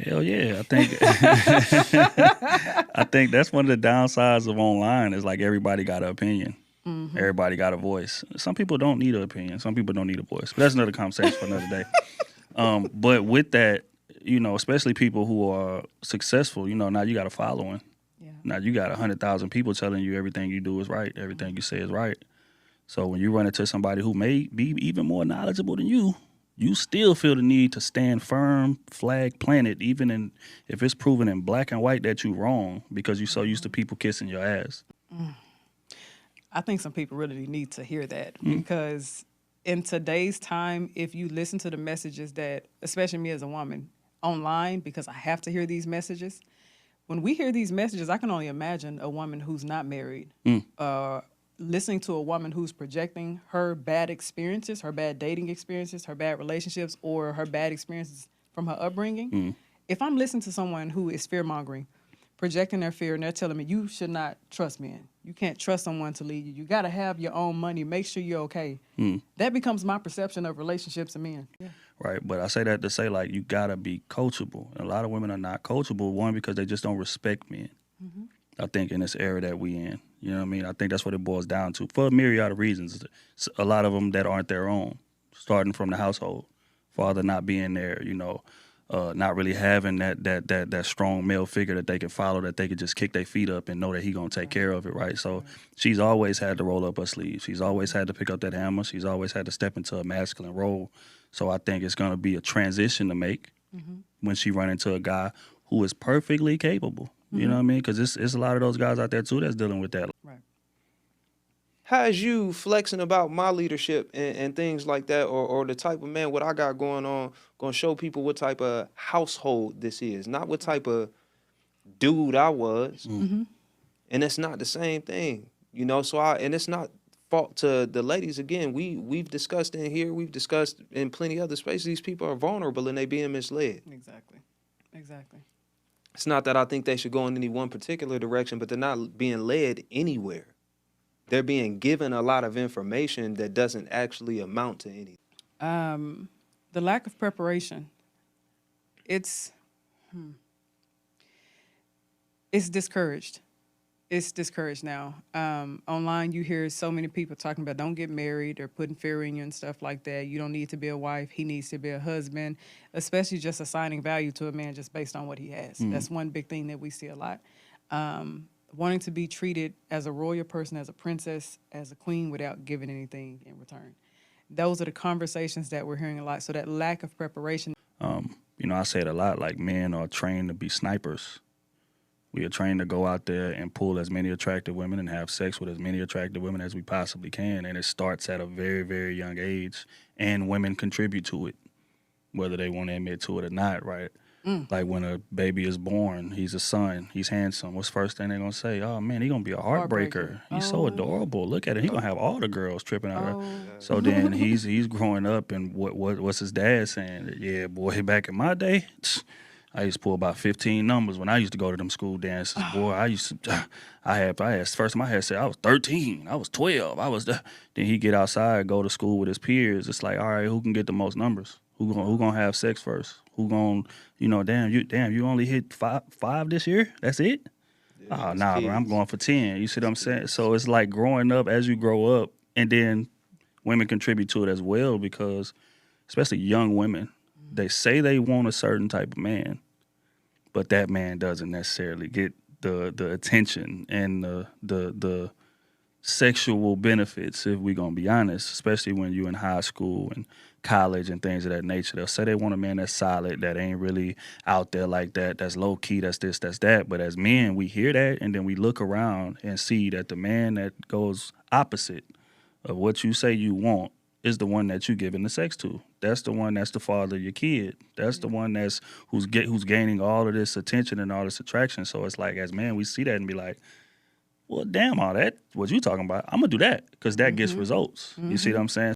Hell yeah, I think I think that's one of the downsides of online is like everybody got an opinion. Everybody got a voice. Some people don't need an opinion. Some people don't need a voice. But that's another conversation for another day. But with that, especially people who are successful, now you got a following. Yeah. Now you got 100,000 people telling you everything you do is right, everything you say is right. So when you run into somebody who may be even more knowledgeable than you still feel the need to stand firm, flag planted, even if it's proven in black and white that you're wrong because you're so used to people kissing your ass. I think some people really need to hear that because in today's time, if you listen to the messages that, especially me as a woman, online, because I have to hear these messages, when we hear these messages, I can only imagine a woman who's not married listening to a woman who's projecting her bad experiences, her bad dating experiences, her bad relationships, or her bad experiences from her upbringing. If I'm listening to someone who is fear-mongering, projecting their fear, and they're telling me, you should not trust men. You can't trust someone to lead you. You got to have your own money. Make sure you're okay. That becomes my perception of relationships and men. Yeah. Right, but I say that to say, like, you got to be coachable. And a lot of women are not coachable, one, because they just don't respect men. I think in this era that we in. You know what I mean? I think that's what it boils down to for a myriad of reasons. A lot of them that aren't their own, starting from the household, father not being there, not really having that strong male figure that they can follow, that they could just kick their feet up and know that he gonna take care of it, right? So she's always had to roll up her sleeves. She's always had to pick up that hammer. She's always had to step into a masculine role. So I think it's gonna be a transition to make when she run into a guy who is perfectly capable. You know what I mean? Because it's a lot of those guys out there too that's dealing with that. Right. How's you flexing about my leadership and things like that, or the type of man what I got going on, gonna show people what type of household this is, not what type of dude I was. And it's not the same thing, so and it's not fault to the ladies. Again, we've discussed in here, we've discussed in plenty other spaces, these people are vulnerable and they being misled. Exactly. It's not that I think they should go in any one particular direction, but they're not being led anywhere. They're being given a lot of information that doesn't actually amount to anything. The lack of preparation, it's discouraged. It's discouraged now. Online, you hear so many people talking about don't get married or putting fear in you and stuff like that. You don't need to be a wife. He needs to be a husband, especially just assigning value to a man just based on what he has. That's one big thing that we see a lot. Wanting to be treated as a royal person, as a princess, as a queen without giving anything in return. Those are the conversations that we're hearing a lot. So that lack of preparation. I say it a lot, like men are trained to be snipers. We are trained to go out there and pull as many attractive women and have sex with as many attractive women as we possibly can. And it starts at a very, very young age. And women contribute to it, whether they want to admit to it or not, right? Like when a baby is born, he's a son, he's handsome. What's the first thing they're going to say? Oh, man, he's going to be a heartbreaker. He's so adorable. Look at him. He's going to have all the girls tripping on her. So then he's growing up, and what's his dad saying? Yeah, boy, back in my day, I used to pull about 15 numbers when I used to go to them school dances. Boy, I had first time I had said I was 13, I was 12, then he get outside, go to school with his peers. It's like, all right, who can get the most numbers? Who gonna have sex first? Who gonna, you only hit five this year? That's it? Yeah, Oh, nah, bro, I'm going for 10. You see what I'm saying? So it's like growing up as you grow up, and then women contribute to it as well because, especially young women, they say they want a certain type of man, but that man doesn't necessarily get the attention and the sexual benefits, if we're going to be honest, especially when you're in high school and college and things of that nature. They'll say they want a man that's solid, that ain't really out there like that, that's low-key, that's this, that's that. But as men, we hear that, and then we look around and see that the man that goes opposite of what you say you want is the one that you giving the sex to. That's the one that's the father of your kid. That's the one who's gaining all of this attention and all this attraction. So it's like, as men, we see that and be like, well, damn, all that, what you talking about, I'm going to do that because that gets results. You see what I'm saying?